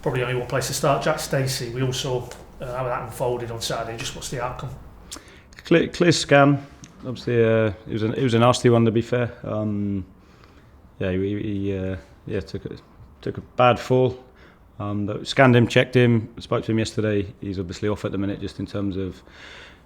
probably only one place to start. Jack Stacey, we all saw how that unfolded on Saturday. Just what's the outcome? Clear scan. Obviously, it was a nasty one, to be fair. He took a bad fall. But scanned him, checked him, spoke to him yesterday. He's obviously off at the minute, just in terms of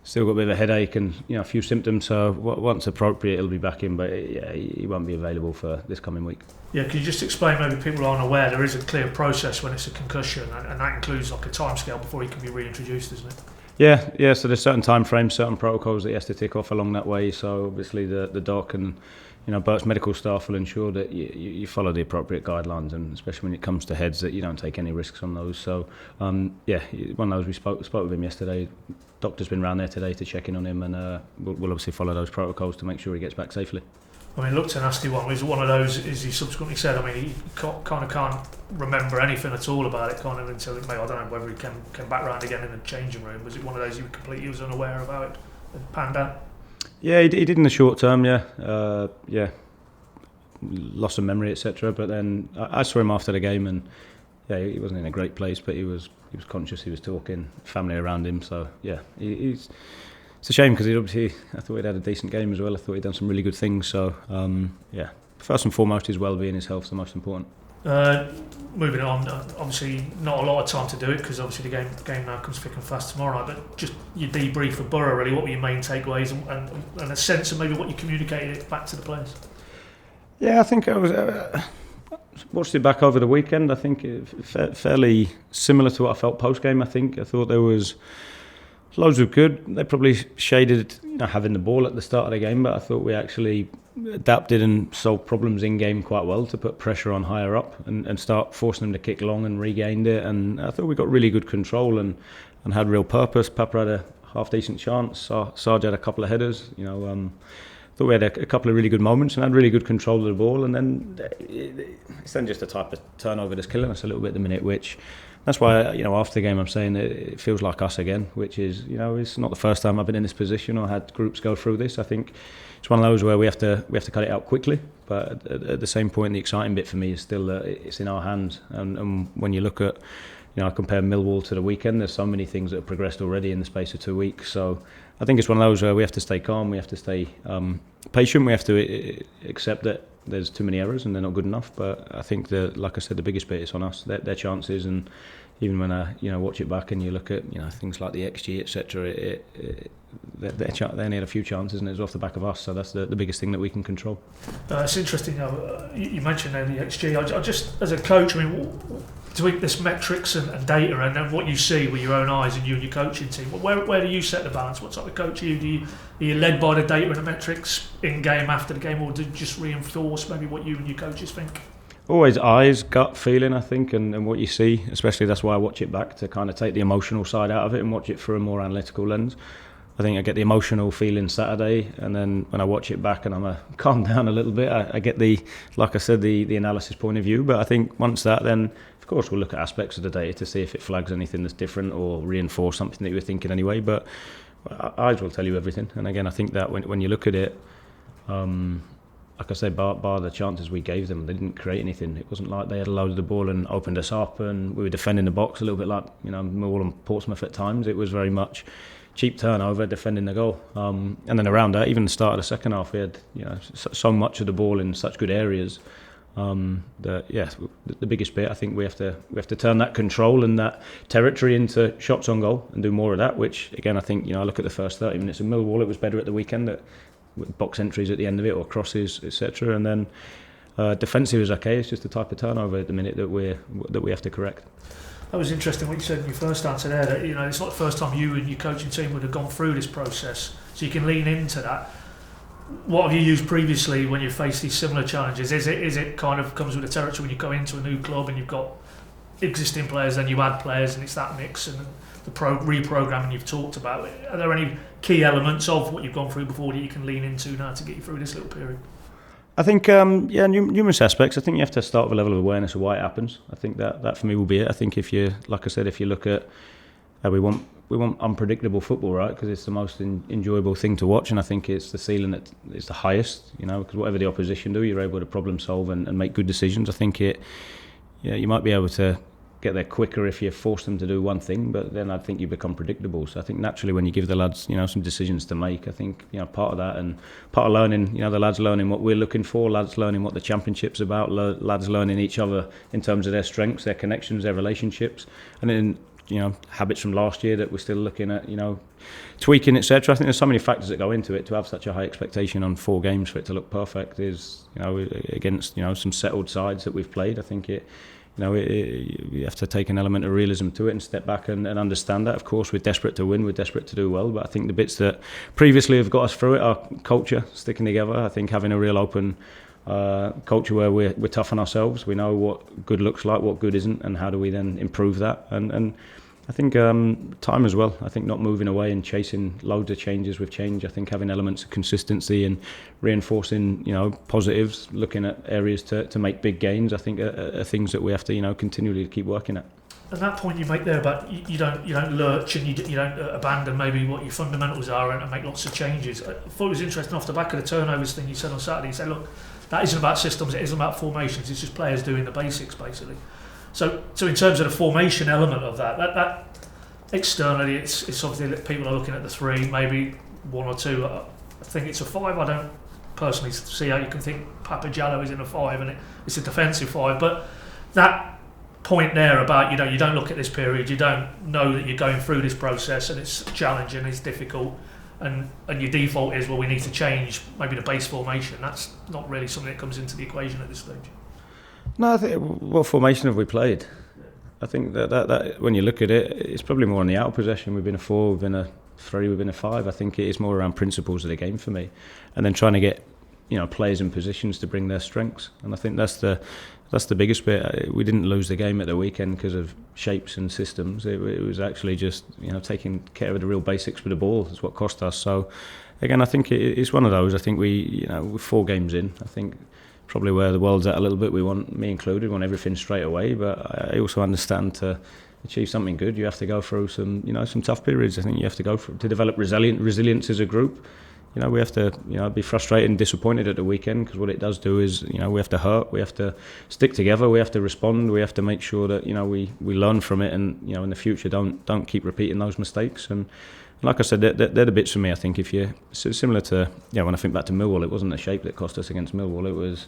still got a bit of a headache and a few symptoms. So once appropriate, he'll be back in. But he won't be available for this coming week. Yeah, can you just explain, maybe people aren't aware, there is a clear process when it's a concussion, and that includes like a timescale before he can be reintroduced, isn't it? Yeah. So there's certain time frames, certain protocols that he has to tick off along that way. So obviously the doc and Bert's medical staff will ensure that you follow the appropriate guidelines, and especially when it comes to heads, that you don't take any risks on those. So one of those, we spoke with him yesterday. Doctor's been round there today to check in on him, and we'll obviously follow those protocols to make sure he gets back safely. I mean, it looked a nasty one. Was it one of those, as he subsequently said, I mean, he kind of can't remember anything at all about it, kind of, until I don't know whether he came back round again in the changing room. Was it one of those he completely was unaware about it and panned out? Yeah, he did in the short term, loss of memory, etc. But then I saw him after the game, and he wasn't in a great place, but he was conscious, he was talking, family around him. So it's a shame, because I thought he'd had a decent game as well. I thought he'd done some really good things. So first and foremost, his well-being, his health is the most important. Moving on, obviously not a lot of time to do it, because obviously the game now comes thick and fast tomorrow night, but just your debrief for Borough, really, what were your main takeaways and a sense of maybe what you communicated back to the players? Yeah, I think I was watched it back over the weekend. I think fairly similar to what I felt post-game. I thought there was loads of good. They probably shaded having the ball at the start of the game, but I thought we actually adapted and solved problems in game quite well to put pressure on higher up and start forcing them to kick long, and regained it. And I thought we got really good control and had real purpose. Papa had a half decent chance. Sarge had a couple of headers. Thought we had a couple of really good moments and had really good control of the ball. And then it's then just a type of turnover that's killing us a little bit at the minute, which that's why after the game I'm saying it feels like us again, which is it's not the first time I've been in this position or had groups go through this. I think it's one of those where we have to cut it out quickly, but at the same point the exciting bit for me is still that it's in our hands. And when you look at I compare Millwall to the weekend, there's so many things that have progressed already in the space of 2 weeks. So I think it's one of those where we have to stay calm, we have to stay patient, we have to accept that there's too many errors and they're not good enough. But I think like I said, the biggest bit is on us, their chances. And even when I watch it back and you look at things like the XG, etc., they only had a few chances and it was off the back of us. So that's the biggest thing that we can control. It's interesting. You mentioned there the XG. I just, as a coach, doing this metrics and data and then what you see with your own eyes and you and your coaching team, where do you set the balance? What type of coach are you? Are you led by the data and the metrics in game, after the game, or do you just reinforce maybe what you and your coaches think? Always eyes, gut feeling, I think, and what you see. Especially that's why I watch it back, to kind of take the emotional side out of it and watch it through a more analytical lens. I think I get the emotional feeling Saturday, and then when I watch it back and I'm calm down a little bit, I get like I said, the analysis point of view. But I think once that, then of course we'll look at aspects of the data to see if it flags anything that's different or reinforce something that you were thinking anyway. But eyes will tell you everything. And again, I think that when you look at it, like I said, bar the chances we gave them, they didn't create anything. It wasn't like they had a load of the ball and opened us up and we were defending the box a little bit like Millwall and Portsmouth at times. It was very much cheap turnover, defending the goal. And then around that, even the start of the second half, we had so much of the ball in such good areas. The biggest bit, I think we have to turn that control and that territory into shots on goal and do more of that. Which again, I think I look at the first 30 minutes of Millwall, it was better at the weekend, that box entries at the end of it or crosses, etc. And then defensive is okay. It's just the type of turnover at the minute that we have to correct. That was interesting what you said in your first answer there, that it's not the first time you and your coaching team would have gone through this process, so you can lean into that. What have you used previously when you face these similar challenges? Is it kind of comes with the territory when you go into a new club and you've got existing players, then you add players, and it's that mix and the reprogramming you've talked about? Are there any key elements of what you've gone through before that you can lean into now to get you through this little period? I think, numerous aspects. I think you have to start with a level of awareness of why it happens. I think that for me will be it. I think if you look at, we want unpredictable football, right? Because it's the most enjoyable thing to watch, and I think it's the ceiling that is the highest. Because whatever the opposition do, you're able to problem solve and make good decisions. I think you might be able to get there quicker if you force them to do one thing, but then I think you become predictable. So I think naturally when you give the lads, some decisions to make, I think, part of that and part of learning, the lads learning what we're looking for, lads learning what the championship's about, lads learning each other in terms of their strengths, their connections, their relationships, and then, habits from last year that we're still looking at, tweaking, etc. I think there's so many factors that go into it. To have such a high expectation on 4 games for it to look perfect is, against, some settled sides that we've played. I think you have to take an element of realism to it and step back and understand that. Of course, we're desperate to win, we're desperate to do well, but I think the bits that previously have got us through it are culture, sticking together. I think having a real open culture where we're tough on ourselves, we know what good looks like, what good isn't, and how do we then improve that. And I think time as well. I think not moving away and chasing loads of changes with change. I think having elements of consistency and reinforcing, positives, looking at areas to make big gains, I think are things that we have to, continually keep working at. And that point you make there about you don't lurch and you don't abandon maybe what your fundamentals are and make lots of changes. I thought it was interesting off the back of the turnovers thing you said on Saturday. You said, look, that isn't about systems, it isn't about formations, it's just players doing the basics basically. So in terms of the formation element of that externally, it's obviously that people are looking at the 3, maybe 1 or 2. I think it's a 5. I don't personally see how you can think Papagiallo is in a 5 and it's a defensive 5. But that point there about you don't look at this period, you don't know that you're going through this process and it's challenging, it's difficult, and your default is, well, we need to change maybe the base formation. That's not really something that comes into the equation at this stage. No, I think what formation have we played? I think that when you look at it, it's probably more on the out possession. We've been a 4, we've been a 3, we've been a 5. I think it is more around principles of the game for me, and then trying to get players in positions to bring their strengths. And I think that's the biggest bit. We didn't lose the game at the weekend because of shapes and systems. It was actually just taking care of the real basics with the ball is what cost us. So again, I think it's one of those. I think we're 4 games in. I think probably where the world's at a little bit. We want, me included, want everything straight away. But I also understand to achieve something good, you have to go through some tough periods. I think you have to go through to develop resilience as a group. We have to be frustrated and disappointed at the weekend, because what it does do is we have to hurt, we have to stick together, we have to respond, we have to make sure that we learn from it, and in the future don't keep repeating those mistakes. And like I said, they're the bits for me. I think if you similar to when I think back to Millwall, it wasn't the shape that cost us against Millwall. It was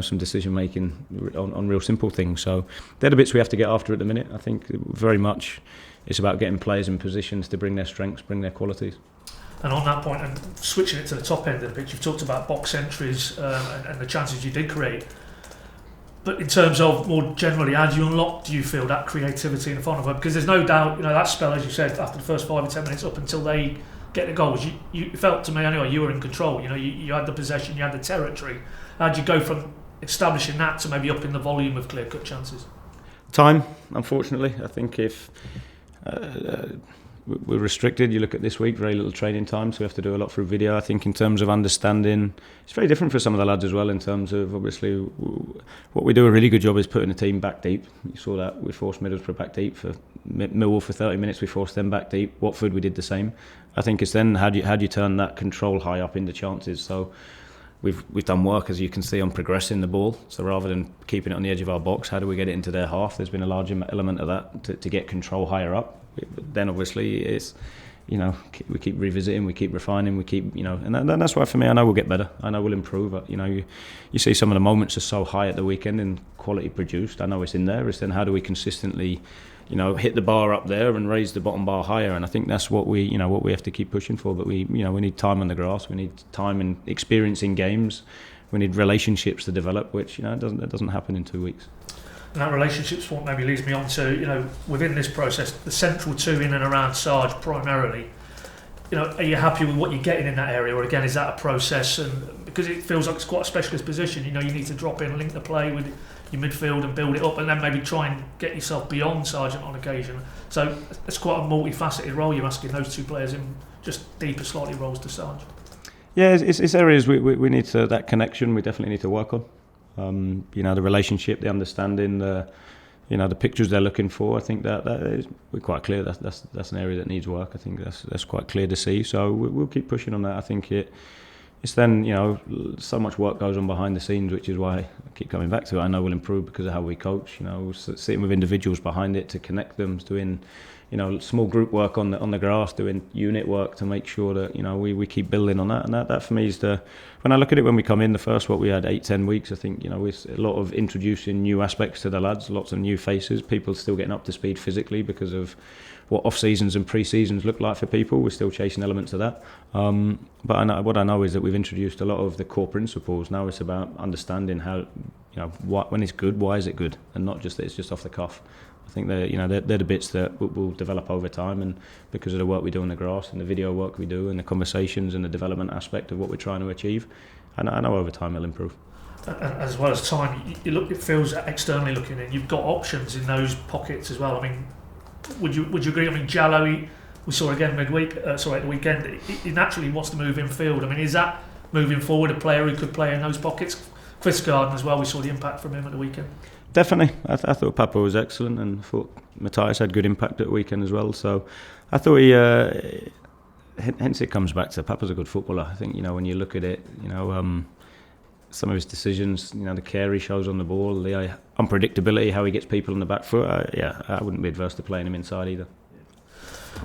some decision making on real simple things. So they're the bits we have to get after at the minute. I think very much it's about getting players in positions to bring their strengths, bring their qualities. And on that point, and switching it to the top end of the pitch, you've talked about box entries and the chances you did create. But in terms of more generally, how do you unlock, do you feel, that creativity in the final? Because there's no doubt, that spell, as you said, after the first 5 or 10 minutes up until they get the goals, you felt, to me anyway, you were in control. You had the possession, you had the territory. How do you go from establishing that to maybe upping the volume of clear-cut chances? Time, unfortunately. I think if we're restricted, you look at this week, very little training time, so we have to do a lot through video. I think in terms of understanding, it's very different for some of the lads as well, in terms of, obviously, what we do a really good job is putting the team back deep. You saw that we forced Middlesbrough back deep. For Millwall for 30 minutes, we forced them back deep. Watford, we did the same. I think it's then how do you turn that control high up into chances. So we've done work, as you can see, on progressing the ball. So rather than keeping it on the edge of our box, how do we get it into their half? There's been a large element of that to get control higher up. Then obviously it's we keep revisiting, we keep refining, we keep and that's why for me, I know we'll get better, I know we'll improve. You see some of the moments are so high at the weekend and quality produced. I know it's in there. It's then how do we consistently hit the bar up there and raise the bottom bar higher, and I think that's what we have to keep pushing for. But we need time on the grass, we need time and experience in games, we need relationships to develop, which doesn't happen in 2 weeks. And that relationships point maybe leads me on to, within this process, the central 2 in and around Sarge primarily. Are you happy with what you're getting in that area, or again, is that a process? And because it feels like it's quite a specialist position, you need to drop in, link the play with your midfield and build it up, and then maybe try and get yourself beyond Sargent on occasion. So it's quite a multifaceted role you're asking those 2 players in, just deeper, slightly roles to Sarge. Yeah, it's areas we need to, that connection we definitely need to work on. The relationship, the understanding, the pictures they're looking for. I think that is, we're quite clear that's an area that needs work. I think that's quite clear to see. So we'll keep pushing on that. I think it's then, so much work goes on behind the scenes, which is why I keep coming back to it. I know we'll improve because of how we coach. Sitting with individuals behind it to connect them, doing, small group work on the grass, doing unit work to make sure that we keep building on that. And that for me is when I look at it when we come in, the first we had 8-10 weeks. I think it's a lot of introducing new aspects to the lads, lots of new faces, people still getting up to speed physically because of what off seasons and pre-seasons look like for people. We're still chasing elements of that. But what I know is that we've introduced a lot of the core principles. Now it's about understanding how, when it's good, why is it good, and not just that it's just off the cuff. I think they're the bits that will develop over time, and because of the work we do on the grass and the video work we do and the conversations and the development aspect of what we're trying to achieve, and I know over time it'll improve. As well as time, it feels externally looking in, you've got options in those pockets as well. I mean, would you agree? I mean, Jallow, we saw again at the weekend, he naturally wants to move in field. I mean, is that moving forward a player who could play in those pockets? Quistgarden as well, we saw the impact from him at the weekend. Definitely. I thought Papa was excellent, and I thought Matthias had good impact at the weekend as well. So I thought hence it comes back to Papa's a good footballer. I think, when you look at it, some of his decisions, the care he shows on the ball, the unpredictability, how he gets people on the back foot, I wouldn't be adverse to playing him inside either.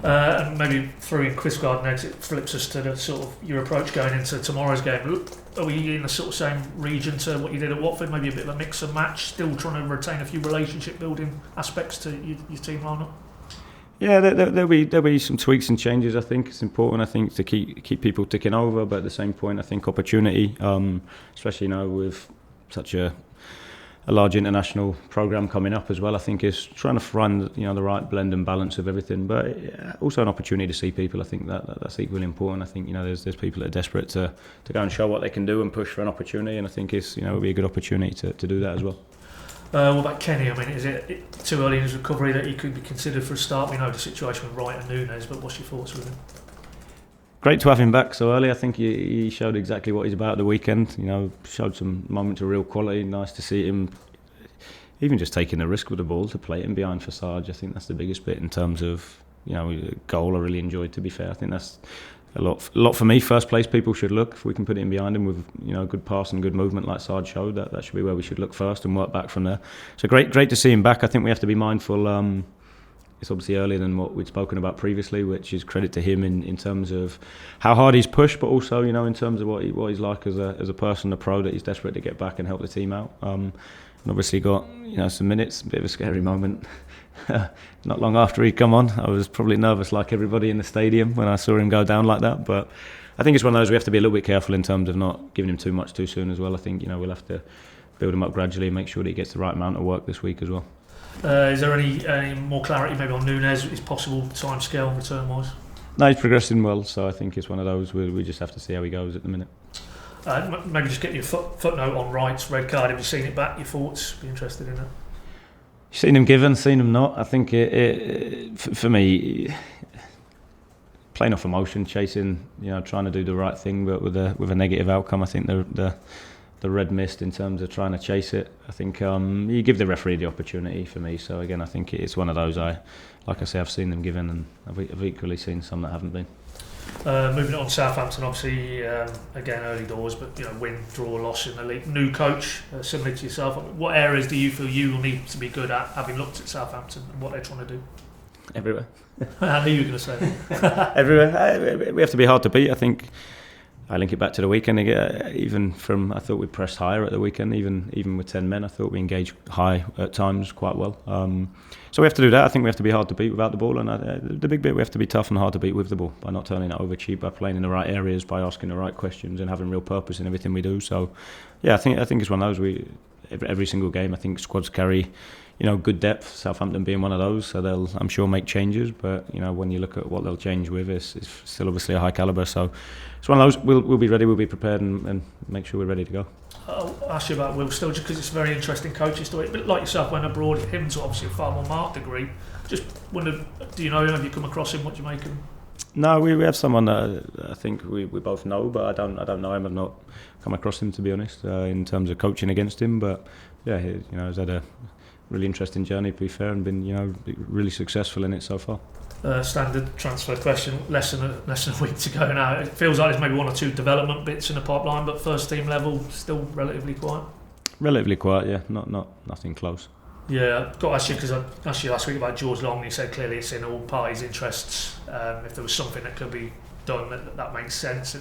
And maybe throwing Quistgarden next, it flips us to the sort of your approach going into tomorrow's game. Are we in the sort of same region to what you did at Watford? Maybe a bit of a mix and match, still trying to retain a few relationship building aspects to your team lineup? Yeah, there'll be some tweaks and changes. I think it's important. I think to keep people ticking over, but at the same point, I think opportunity, especially now with such a large international program coming up as well. I think is trying to find the right blend and balance of everything, but also an opportunity to see people. I think that's equally important. I think there's people that are desperate to go and show what they can do and push for an opportunity, and I think it'll be a good opportunity to do that as well. What about Kenny? I mean, is it too early in his recovery that he could be considered for a start? We know the situation with Wright and Nunes, but what's your thoughts with him? Great to have him back so early. I think he showed exactly what he's about at the weekend. Showed some moments of real quality. Nice to see him even just taking the risk with the ball to play it in behind for Sarge. I think that's the biggest bit in terms of goal. I really enjoyed, to be fair. I think that's a lot for me. First place people should look. If we can put it in behind him with good pass and good movement like Sarge showed, that should be where we should look first and work back from there. So great to see him back. I think we have to be mindful. It's obviously earlier than what we'd spoken about previously, which is credit to him in terms of how hard he's pushed, but also in terms of what he's like as a person, a pro, that he's desperate to get back and help the team out. And obviously got some minutes, a bit of a scary moment. Not long after he'd come on, I was probably nervous like everybody in the stadium when I saw him go down like that. But I think it's one of those we have to be a little bit careful in terms of not giving him too much too soon as well. I think we'll have to build him up gradually and make sure that he gets the right amount of work this week as well. Is there any more clarity maybe on Nunes, his possible timescale and return wise? No, he's progressing well, so I think it's one of those we just have to see how he goes at the minute. Maybe just get your footnote on Wright's red card. Have you seen it back? Your thoughts? Be interested in it. Seen him given, seen him not. I think for me, playing off emotion, chasing, trying to do the right thing, but with a negative outcome. I think the red mist in terms of trying to chase it. I think you give the referee the opportunity for me. So again, I think it's one of those. Like I say, I've seen them given, and I've equally seen some that haven't been. Moving on, Southampton, obviously, again, early doors, but win, draw, loss in the league. New coach, similar to yourself. What areas do you feel you will need to be good at, having looked at Southampton and what they're trying to do? Everywhere. I knew you were going to say that. Everywhere. We have to be hard to beat. I think I link it back to the weekend again. I thought we pressed higher at the weekend, even with 10 men. I thought we engaged high at times quite well. So we have to do that. I think we have to be hard to beat without the ball, and the big bit, we have to be tough and hard to beat with the ball by not turning it over cheap, by playing in the right areas, by asking the right questions, and having real purpose in everything we do. So, yeah, I think it's one of those. Every single game, I think squads carry, good depth. Southampton being one of those, so they'll, I'm sure, make changes. But when you look at what they'll change with, it's still obviously a high calibre. So it's one of those. We'll be ready. We'll be prepared and make sure we're ready to go. I'll ask you about Will still, just because it's a very interesting coaching story. But like yourself, went abroad, him to obviously a far more marked degree. Just wondered, do you know him? Have you come across him? What do you make of him? No, we have someone that I think we both know, but I don't know him. I've not come across him, to be honest, in terms of coaching against him. But yeah, he's had a really interesting journey, to be fair, and been really successful in it so far. Standard transfer question. Less than a week to go now. It feels like there's maybe one or two development bits in the pipeline, but first team level still relatively quiet. Relatively quiet, yeah. Nothing close. Yeah, I've got to ask you, because I asked you last week about George Long. You said clearly it's in all parties' interests. If there was something that could be done that makes sense.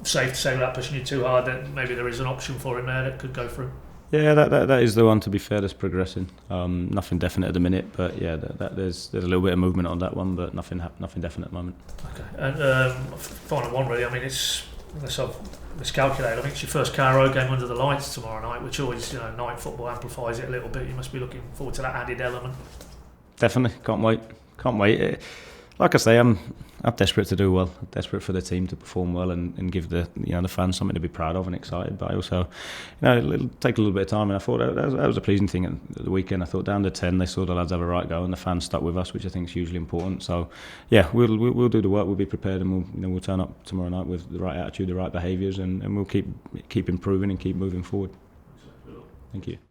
Safe to say without pushing you too hard that maybe there is an option for him there that could go through. Yeah, that is the one, to be fair, that's progressing. Nothing definite at the minute, but yeah, there's a little bit of movement on that one, but nothing definite at the moment. Okay, and final one really. I mean, it's unless I've miscalculated, I think it's your first Carabao game under the lights tomorrow night, which always, night football amplifies it a little bit. You must be looking forward to that added element. Definitely, can't wait. Like I say, I'm desperate to do well, desperate for the team to perform well and give the fans something to be proud of and excited by. Also, it'll take a little bit of time, and I thought that was a pleasing thing at the weekend. I thought down to 10, they saw the lads have a right go, and the fans stuck with us, which I think is hugely important. So, yeah, we'll do the work. We'll be prepared, and we'll turn up tomorrow night with the right attitude, the right behaviours, and we'll keep improving and keep moving forward. Thank you.